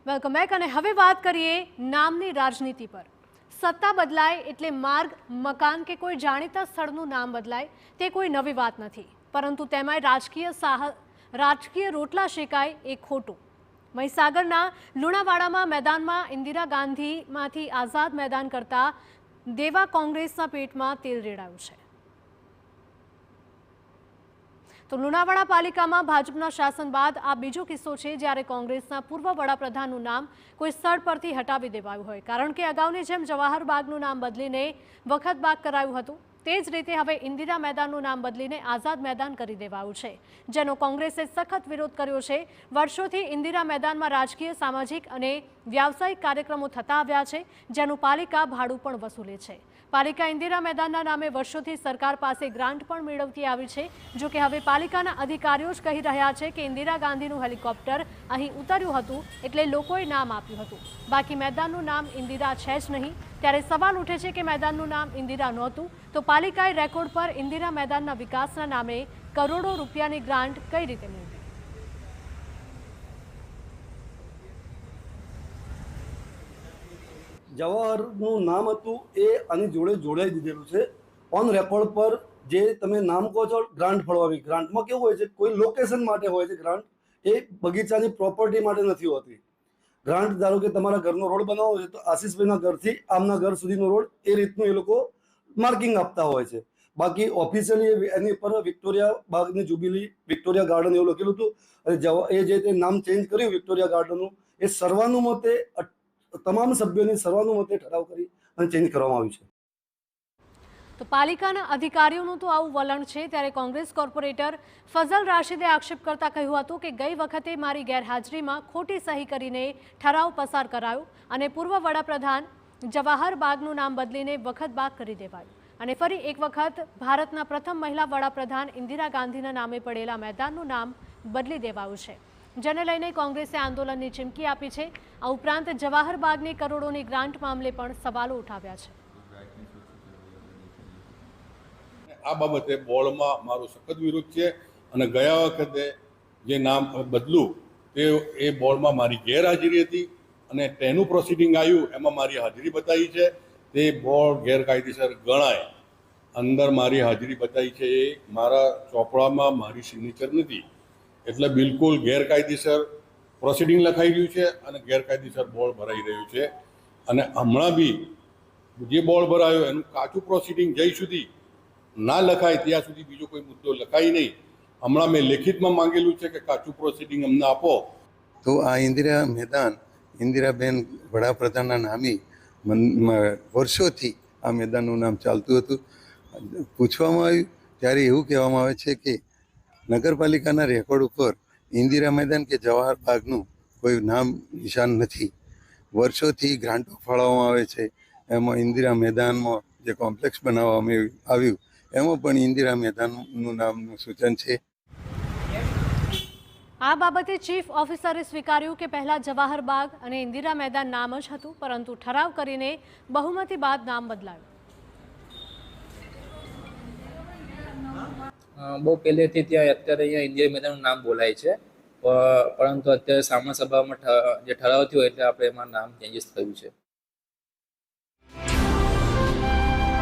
Welcome back અને હવે વાત કરીએ નામની રાજનીતિ પર। સત્તા બદલાય એટલે માર્ગ, મકાન કે કોઈ જાણીતા સ્થળનું નામ બદલાય તે કોઈ નવી વાત નથી, પરંતુ તેમાંય રાજકીય રોટલા શેકાય એ ખોટું। મહીસાગરના લુણાવાડામાં મેદાનમાં ઇન્દિરા ગાંધીમાંથી આઝાદ મેદાન કરતા દેવા કોંગ્રેસના પેટમાં તેલ રેડાયું છે। તો લુણાવાડા પાલિકામાં ભાજપના શાસન બાદ આ બીજો કિસ્સો છે જ્યારે કોંગ્રેસના પૂર્વ વડાપ્રધાનનું નામ કોઈ સ્થળ પરથી હટાવી દેવાયું હોય, કારણ કે અગાઉની જેમ જવાહર બાગનું નામ બદલીને વખત બાગ કરાયું હતું, તે જ રીતે હવે ઇન્દિરા મેદાનનું નામ બદલીને આઝાદ મેદાન કરી દેવાયું છે, જેનો કોંગ્રેસે સખત વિરોધ કર્યો છે। વર્ષોથી ઇન્દિરા મેદાનમાં રાજકીય, સામાજિક અને વ્યાવસાયિક કાર્યક્રમો થતા આવ્યા છે, જેનું પાલિકા ભાડું પણ વસૂલે છે। પાલિકા ઇન્દિરા મેદાનના નામે વર્ષોથી સરકાર પાસે ગ્રાન્ટ પણ મેળવતી આવી છે। જો કે હવે પાલિકાના અધિકારીઓ જ કહી રહ્યા છે કે ઇન્દિરા ગાંધીનું હેલિકોપ્ટર અહીં ઉતર્યું હતું એટલે લોકોએ નામ આપ્યું હતું, બાકી મેદાનનું નામ ઇન્દિરા છે જ નહીં। ત્યારે સવાલ ઉઠે છે કે મેદાનનું નામ ઇન્દિરા નહોતું તો પાલિકાએ રેકોર્ડ પર ઇન્દિરા મેદાનના વિકાસના નામે કરોડો રૂપિયાની ગ્રાન્ટ કઈ રીતે મેળવી? જવાહરનું નામ હતું એ આની જોડે જોડાઈ દીધેલું છે। ઓન રેકોર્ડ પર જે તમે નામ કહો છો ગ્રાન્ટ ફળવાવી, ગ્રાન્ટમાં કેવું હોય છે, કોઈ લોકેશન માટે હોય છે ગ્રાન્ટ, એ બગીચાની પ્રોપર્ટી માટે નથી હોતી। ગ્રાન્ટ ધારો કે તમારા ઘરનો રોડ બનાવવો છે તો આશીષભાઈના ઘરથી આમના ઘર સુધીનો રોડ એ રીતનું એ લોકો માર્કિંગ આપતા હોય છે। બાકી ઓફિશિયલી એની પર વિક્ટોરિયા બાગની જુબિલી, વિક્ટોરિયા ગાર્ડન એવું લખેલું હતું, અને એ જે તે નામ ચેન્જ કર્યું વિક્ટોરિયા ગાર્ડનનું, એ સર્વાનુમતે તમામ સભ્યોની સર્વાનુમતે ઠરાવ કરી અને ચેન્જ કરવામાં આવ્યું છે। તો પાલિકાના અધિકારીઓનું તો આવું વલણ છે, ત્યારે કોંગ્રેસ કોર્પોરેટર ફઝલ રાશિદે આક્ષેપ કરતા કહ્યું હતું કે ગઈ વખતે મારી ગેરહાજરીમાં ખોટી સહી કરીને ઠરાવ પસાર કરાયો અને પૂર્વ વડાપ્રધાન જવાહર બાગનું નામ બદલીને વખત બાગ કરી દેવાયું અને ફરી એક વખત ભારતના પ્રથમ મહિલા વડાપ્રધાન ઇન્દિરા ગાંધીના નામે પડેલા મેદાનનું નામ બદલી દેવાયું છે, જેને લઈને કોંગ્રેસે આંદોલનની ચીમકી આપી છે। આ ઉપરાંત જવાહર બાગની કરોડોની ગ્રાન્ટ મામલે પણ સવાલો ઉઠાવ્યા છે। આ બાબતે બોર્ડમાં મારો સખત વિરોધ છે અને ગયા વખતે જે નામ બદલું એ બોર્ડમાં મારી ગેરહાજરી હતી અને તેનું પ્રોસિડિંગ આવ્યું એમાં મારી હાજરી બતાવી છે, તે બોર્ડ ગેરકાયદેસર ગણાય। અંદર મારી હાજરી બતાવી છે, એ મારા ચોપડામાં મારી સિગ્નેચર નથી, એટલે બિલકુલ ગેરકાયદેસર પ્રોસિડિંગ લખાઈ રહ્યું છે અને ગેરકાયદેસર બોર્ડ ભરાઈ રહ્યું છે। અને હમણાં બી જે બોર્ડ ભરાયો એનું કાચું પ્રોસિડિંગ જઈ સુધી ના લખાય ત્યાં સુધી બીજો કોઈ મુદ્દો લખાય નહીં। હમણાં મેં લેખિતમાં માંગેલું છે કે કાચું પ્રોસિડિંગ અમને આપો। તો આ ઇન્દિરા મેદાન ઇન્દિરાબેન વડાપ્રધાનના નામે વર્ષોથી આ મેદાનનું નામ ચાલતું હતું। પૂછવામાં આવ્યું ત્યારે એવું કહેવામાં આવે છે કે નગરપાલિકાના રેકોર્ડ ઉપર ઇન્દિરા મેદાન કે જવાહર બાગનું કોઈ નામ નિશાન નથી। વર્ષોથી ગ્રાન્ટો ફાળવવામાં આવે છે, એમાં ઇન્દિરા મેદાનમાં જે કોમ્પ્લેક્સ બનાવવામાં આવ્યું એમાં પણ ઇન્દિરા મેદાનનું નામનું સૂચન છે। આ બાબતે ચીફ ઓફિસરે સ્વીકાર્યું કે પહેલા જવાહર બાગ અને ઇન્દિરા મેદાન નામ જ હતું, પરંતુ ઠરાવ કરીને બહુમતી બાદ નામ બદલાયું। બહુ પહેલેથી ત્યાં અત્યારે અહીંયા ઇન્દિરા મેદાનનું નામ બોલાય છે, પરંતુ અત્યારે સામાન્ય સભામાં જે ઠરાવ થયો એટલે આપણે એમાં નામ ચેન્જીસ થયું છે।